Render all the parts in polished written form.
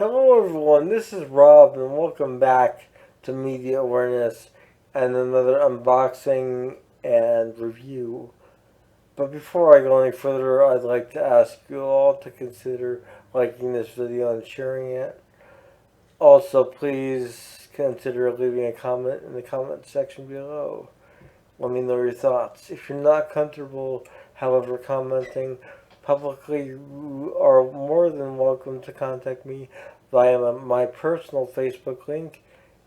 Hello everyone, this is Rob and welcome back to Media Awareness and another unboxing and review. But before I go any further, I'd like to ask you all to consider liking this video and sharing it. Also, please consider leaving a comment in the comment section below. Let me know your thoughts. If you're not comfortable, however, commenting publicly, you are more than welcome to contact me via my personal Facebook link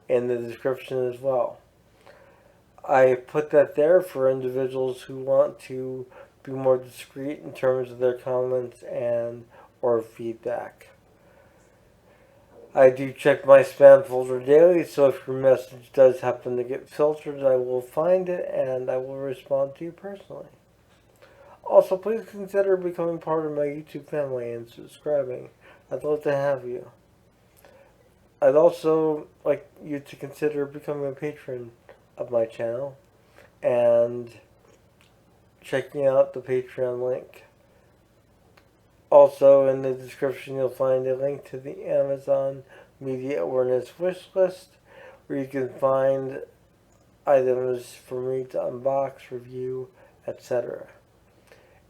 in the description as well. I put that there for individuals who want to be more discreet in terms of their comments and or feedback. I do check my spam folder daily, so if your message does happen to get filtered, I will find it and I will respond to you personally. Also, please consider becoming part of my YouTube family and subscribing. I'd love to have you. I'd also like you to consider becoming a patron of my channel and checking out the Patreon link. Also, in the description, you'll find a link to the Amazon Media Awareness wish list where you can find items for me to unbox, review, etc.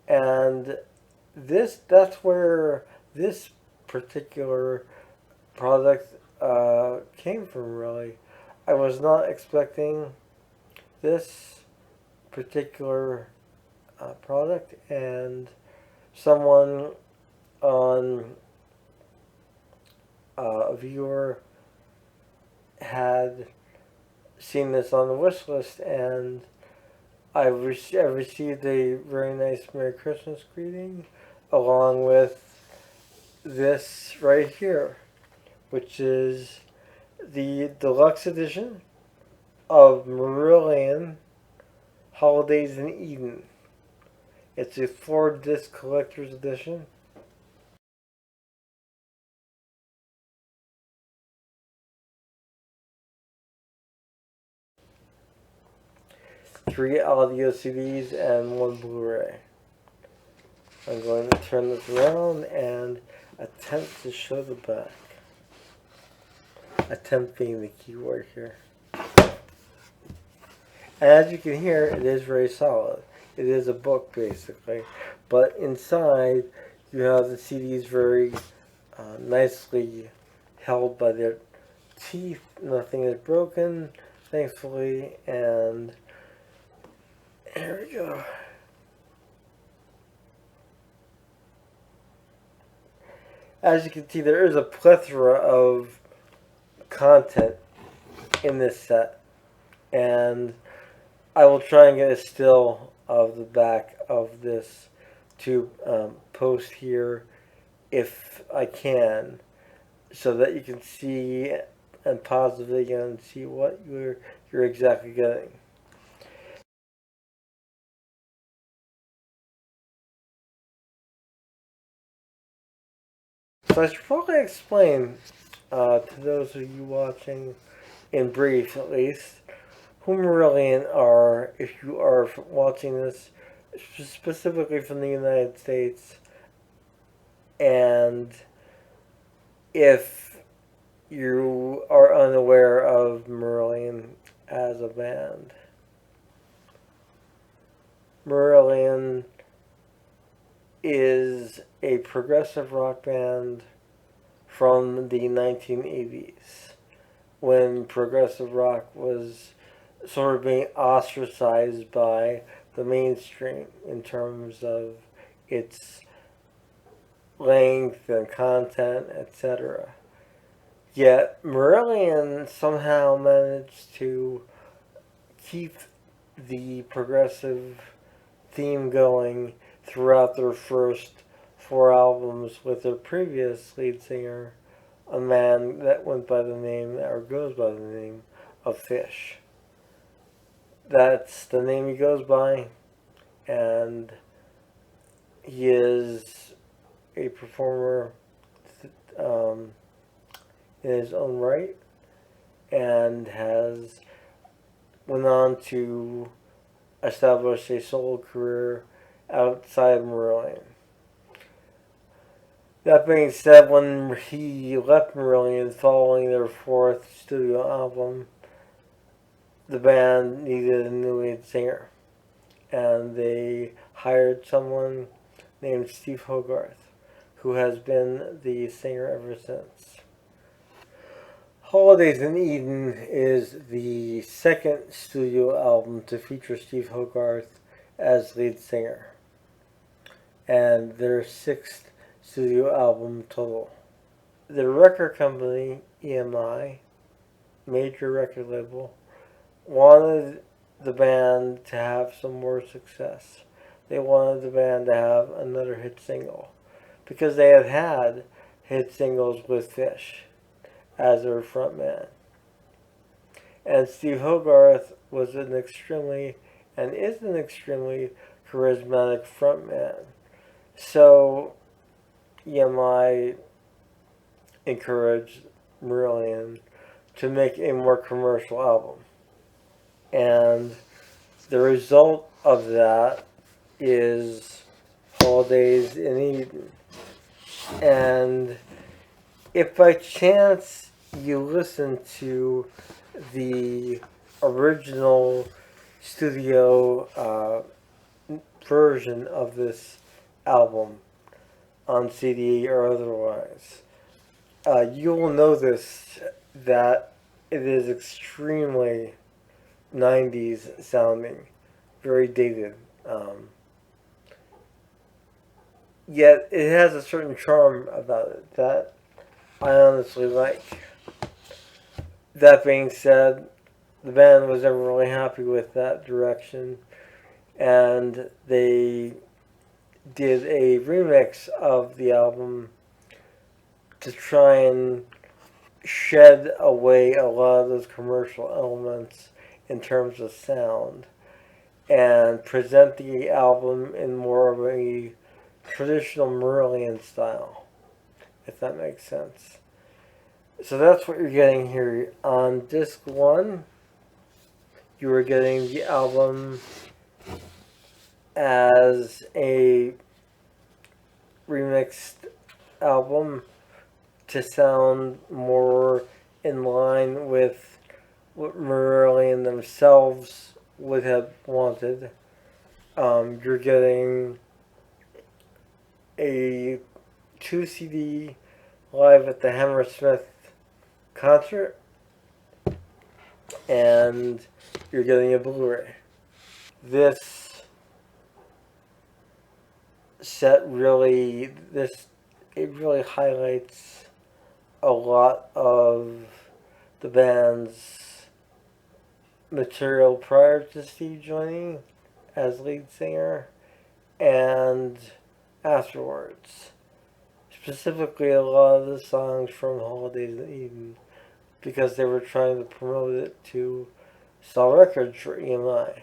And that's where this particular product came from, really. I was not expecting this particular product, and someone on a viewer had seen this on the wish list, and I received a very nice Merry Christmas greeting along with this right here, which is the Deluxe edition of Marillion Holidays in Eden. It's a 4-disc collector's edition. Three audio CDs and one Blu-ray. I'm going to turn this around and attempt to show the back. Attempt being the key word here. And as you can hear, it is very solid. It is a book, basically. But inside, you have the CDs very nicely held by their teeth. Nothing is broken, thankfully. And here we go. As you can see, there is a plethora of content in this set. And I will try and get a still of the back of this to post here if I can, so that you can see and pause the video and see what you're exactly getting. So I should probably explain to those of you watching, in brief at least, who Marillion are if you are watching this specifically from the United States, and if you are unaware of Marillion as a band. Marillion is a progressive rock band from the 1980s, when progressive rock was sort of being ostracized by the mainstream in terms of its length and content, etc. Yet Marillion somehow managed to keep the progressive theme going throughout their first 4 albums with their previous lead singer, a man that went by the name, or goes by the name, of Fish. That's the name he goes by, and he is a performer in his own right, and has went on to establish a solo career outside of Marillion. That being said, when he left Marillion following their fourth studio album, the band needed a new lead singer, and they hired someone named Steve Hogarth, who has been the singer ever since. Holidays in Eden is the second studio album to feature Steve Hogarth as lead singer, and their sixth studio album total. The record company, EMI, major record label, wanted the band to have some more success. They wanted the band to have another hit single because they had had hit singles with Fish as their frontman. And Steve Hogarth was an extremely and is an extremely charismatic frontman. So EMI encouraged Marillion to make a more commercial album. And the result of that is Holidays in Eden. And if by chance you listen to the original studio version of this album on CD or otherwise, you will notice that it is extremely 90s sounding, very dated. Yet it has a certain charm about it that I honestly like. That being said, the band was never really happy with that direction, and they did a remix of the album to try and shed away a lot of those commercial elements in terms of sound and present the album in more of a traditional Marillion style, if that makes sense. So that's what you're getting here. On disc 1, you were getting the album as a remixed album to sound more in line with what Marillion themselves would have wanted. You're getting a 2 CD live at the Hammersmith concert, and you're getting a Blu-ray. This set really highlights a lot of the band's material prior to Steve joining as lead singer and afterwards. Specifically, a lot of the songs from Holidays in Eden, because they were trying to promote it to sell records for EMI.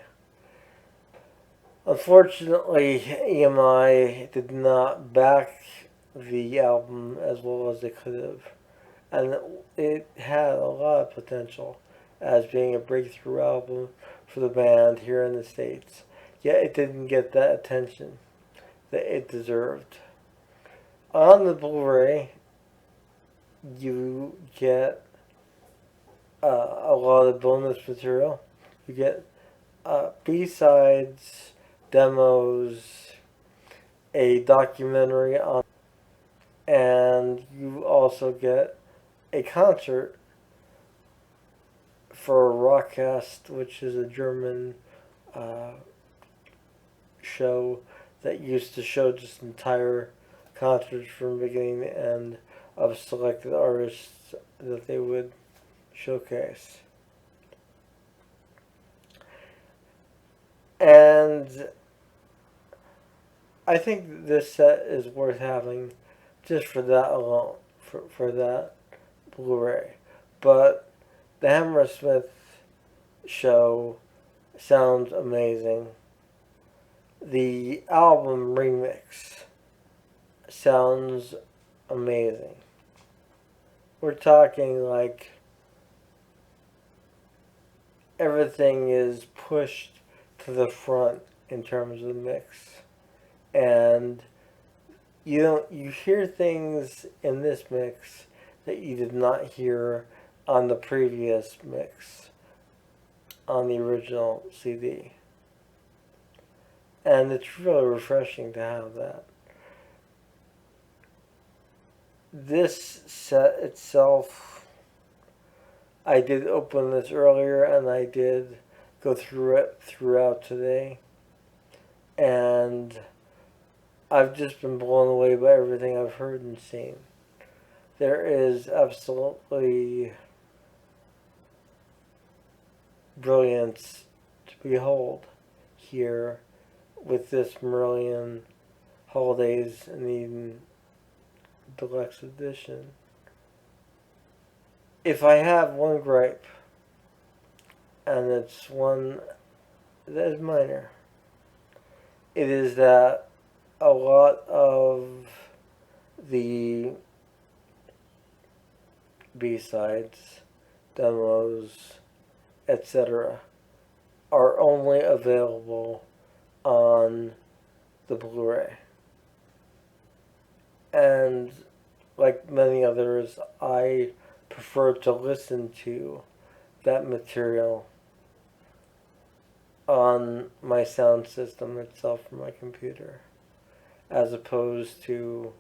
Unfortunately, EMI did not back the album as well as they could have, and it had a lot of potential as being a breakthrough album for the band here in the States. Yet it didn't get that attention that it deserved. On the Blu-ray, you get a lot of bonus material. You get B-sides, demos, a documentary on, and you also get a concert for Rockcast, which is a German show that used to show just entire concerts from beginning to end of selected artists that they would showcase. And I think this set is worth having just for that alone, for that Blu-ray. But the Hammersmith show sounds amazing. The album remix sounds amazing. We're talking like everything is pushed to the front in terms of the mix. And you hear things in this mix that you did not hear on the previous mix on the original CD. And it's really refreshing to have that. This set itself, I did open this earlier and I did go through it throughout today. And I've just been blown away by everything I've heard and seen. There is absolutely brilliance to behold here with this Marillion Holidays in Eden Deluxe Edition. If I have one gripe, and it's one that is minor, it is that a lot of the B-sides, demos, etc. are only available on the Blu-ray. And like many others, I prefer to listen to that material on my sound system itself from my computer, as opposed to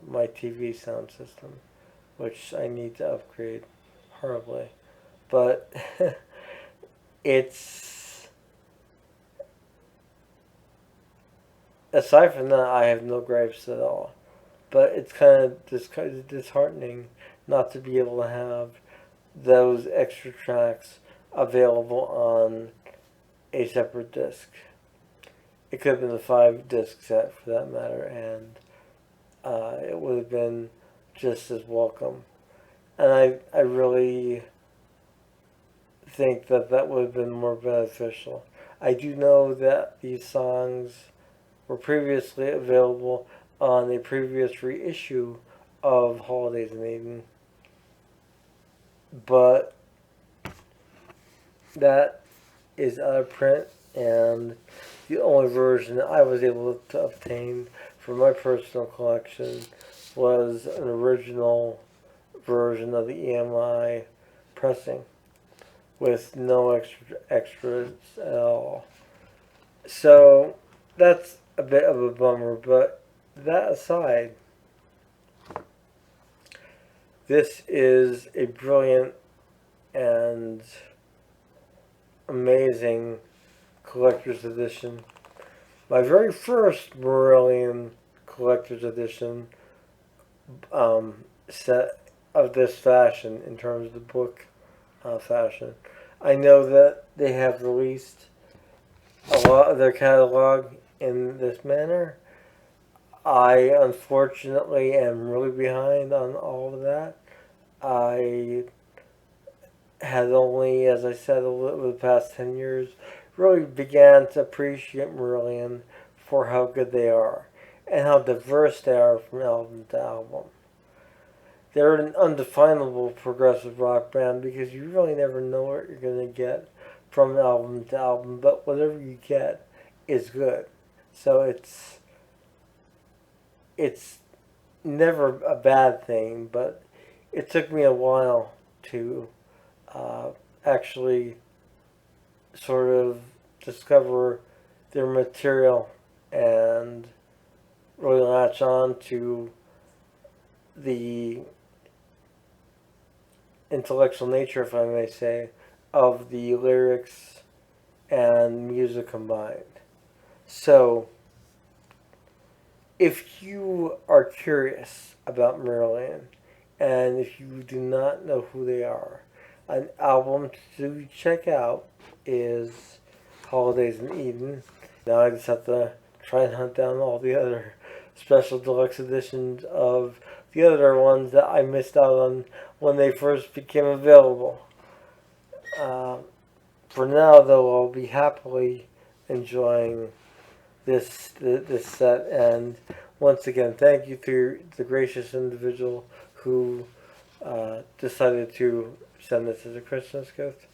my TV sound system, which I need to upgrade horribly. But it's, aside from that, I have no gripes at all. But it's kind of disheartening not to be able to have those extra tracks available on a separate disc. It could have been a 5-disc set for that matter, and it would have been just as welcome. And I really think that that would have been more beneficial. I do know that these songs were previously available on a previous reissue of Holidays in Eden, but that is out of print, and the only version I was able to obtain for my personal collection was an original version of the EMI pressing with no extras at all. So that's a bit of a bummer, but that aside, this is a brilliant and amazing collector's edition. My very first Marillion collector's edition set of this fashion, in terms of the book fashion. I know that they have released a lot of their catalog in this manner. I unfortunately am really behind on all of that. I had only, as I said, over the past 10 years, really began to appreciate Marillion for how good they are and how diverse they are from album to album. They're an undefinable progressive rock band because you really never know what you're going to get from album to album, but whatever you get is good. So it's never a bad thing, but it took me a while to actually sort of discover their material and really latch on to the intellectual nature, if I may say, of the lyrics and music combined. So, if you are curious about Marillion, and if you do not know who they are, an album to check out is Holidays in Eden. Now I just have to try and hunt down all the other special deluxe editions of the other ones that I missed out on when they first became available. For now, though, I'll be happily enjoying this set, and once again, thank you to the gracious individual who decided to send this as a Christmas gift.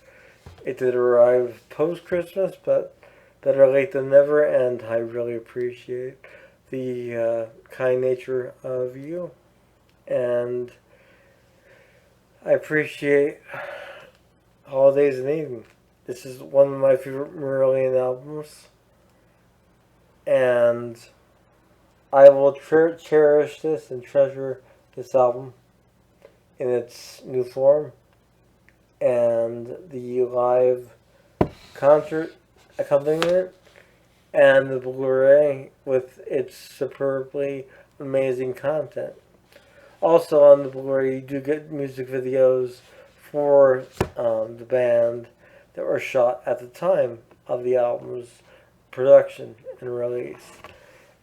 It did arrive post-Christmas, but better late than never, and I really appreciate the kind nature of you, and I appreciate Holidays in Eden. This is one of my favorite Marillion albums, and I will cherish this and treasure this album in its new form, and the live concert accompaniment, and the Blu-ray with its superbly amazing content. Also on the Blu-ray, you do get music videos for the band that were shot at the time of the album's production and release.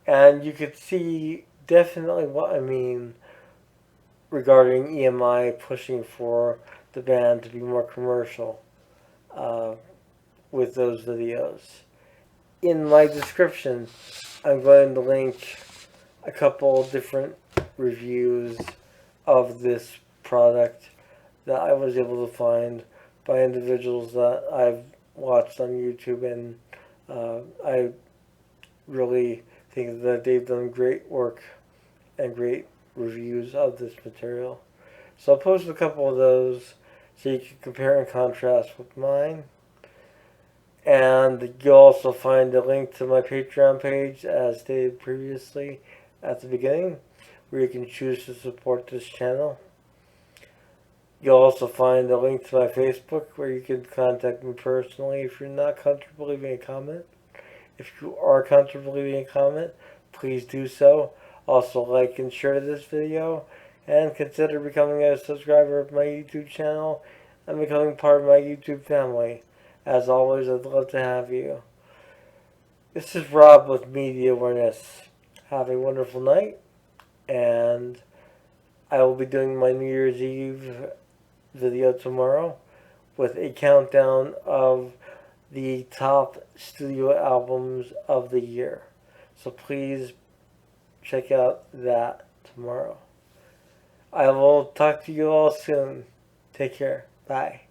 And you could see definitely what I mean regarding EMI pushing for the band to be more commercial with those videos. In my description, I'm going to link a couple different reviews of this product that I was able to find by individuals that I've watched on YouTube, and I really think that they've done great work and great reviews of this material. So I'll post a couple of those so you can compare and contrast with mine. And you'll also find a link to my Patreon page, as stated previously at the beginning, where you can choose to support this channel. You'll also find a link to my Facebook, where you can contact me personally if you're not comfortable leaving a comment. If you are comfortable leaving a comment, please do so. Also, like and share this video, and consider becoming a subscriber of my YouTube channel and becoming part of my YouTube family. As always, I'd love to have you. This is Rob with Media Awareness. Have a wonderful night, and I will be doing my New Year's Eve video tomorrow with a countdown of the top studio albums of the year. So please check out that tomorrow. I will talk to you all soon. Take care. Bye.